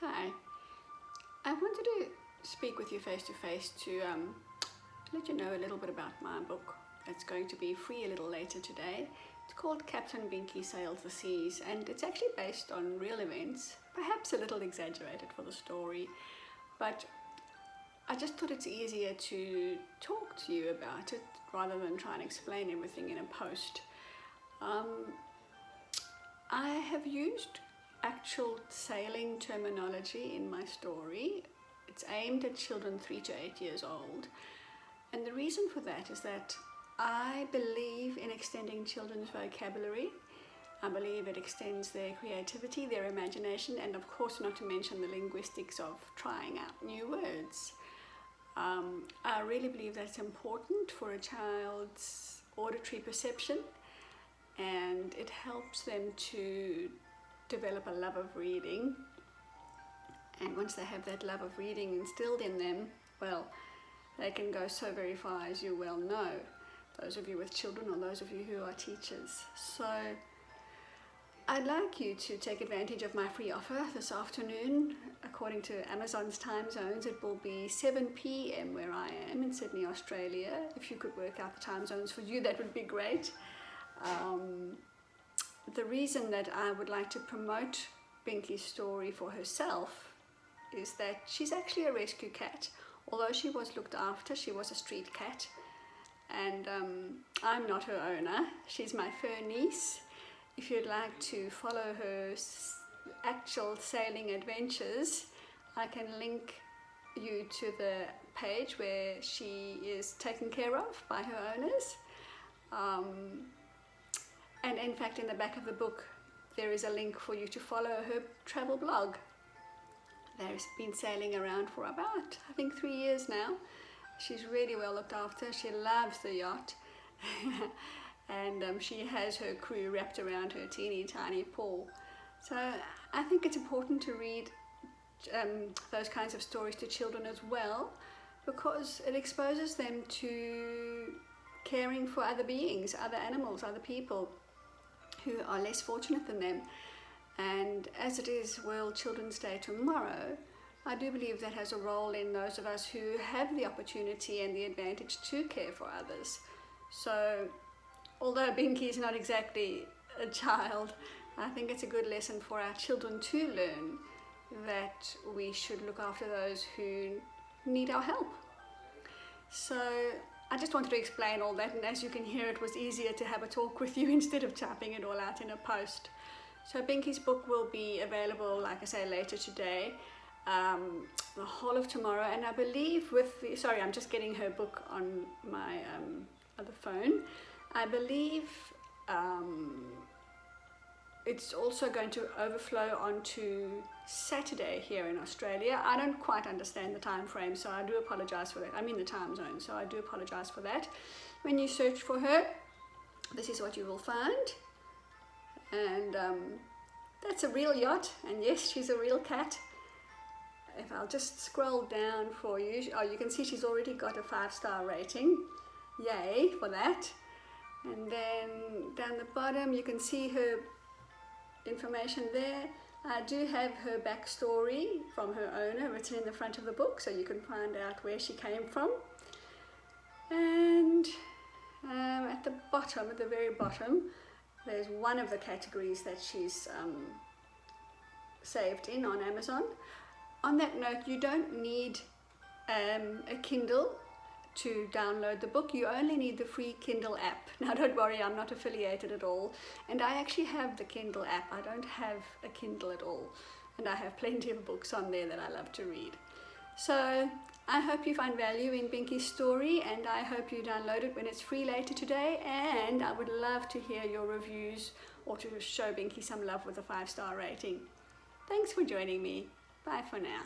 Hi, I wanted to speak with you face to face to let you know a little bit about my book. It's going to be free a little later today. It's called Captain Binky Sails the Seas, and it's actually based on real events, perhaps a little exaggerated for the story, but I just thought it's easier to talk to you about it rather than try and explain everything in a post. I have used actual sailing terminology in my story. It's aimed at children 3 to 8 years old, and the reason for that is that I believe in extending children's vocabulary. I believe it extends their creativity, their imagination, and of course not to mention the linguistics of trying out new words. I really believe that's important for a child's auditory perception, and it helps them to develop a love of reading. And once they have that love of reading instilled in them, well, they can go so very far, as you well know, those of you with children or those of you who are teachers. So I'd like you to take advantage of my free offer this afternoon. According to Amazon's time zones, it will be 7 p.m. where I am in Sydney, Australia. If you could work out the time zones for you, that would be great. The reason that I would like to promote Binky's story for herself is that she's actually a rescue cat. Although she was looked after, she was a street cat, and I'm not her owner. She's my fur niece. If you'd like to follow her actual sailing adventures, I can link you to the page where she is taken care of by her owners. And in fact, in the back of the book, there is a link for you to follow her travel blog. They've been sailing around for about, I think, 3 years now. She's really well looked after. She loves the yacht. And she has her crew wrapped around her teeny tiny paw. So I think it's important to read those kinds of stories to children as well, because it exposes them to caring for other beings, other animals, other people who are less fortunate than them. And as it is World Children's Day tomorrow, I do believe that has a role in those of us who have the opportunity and the advantage to care for others. So although Binky is not exactly a child, I think it's a good lesson for our children to learn that we should look after those who need our help. So I just wanted to explain all that, and as you can hear, it was easier to have a talk with you instead of typing it all out in a post. So Binky's book will be available, like I say, later today, the whole of tomorrow, and I believe sorry, I'm just getting her book on my other phone. I believe it's also going to overflow onto Saturday here in Australia. I don't quite understand the time frame, so I do apologize for that. I mean the time zone, so I do apologize for that. When you search for her, this is what you will find. And that's a real yacht, and yes, she's a real cat. If I'll just scroll down for you, oh, you can see she's already got a 5-star rating. Yay for that. And then down the bottom you can see her information there. I do have her backstory from her owner written in the front of the book, so you can find out where she came from. And at the bottom, at the very bottom, there's one of the categories that she's saved in on Amazon. On that note, you don't need a Kindle to download the book. You only need the free Kindle app. Now don't worry, I'm not affiliated at all, and I actually have the Kindle app. I don't have a Kindle at all, and I have plenty of books on there that I love to read. So I hope you find value in Binky's story, and I hope you download it when it's free later today, and I would love to hear your reviews or to show Binky some love with a 5-star rating. Thanks for joining me. Bye for now.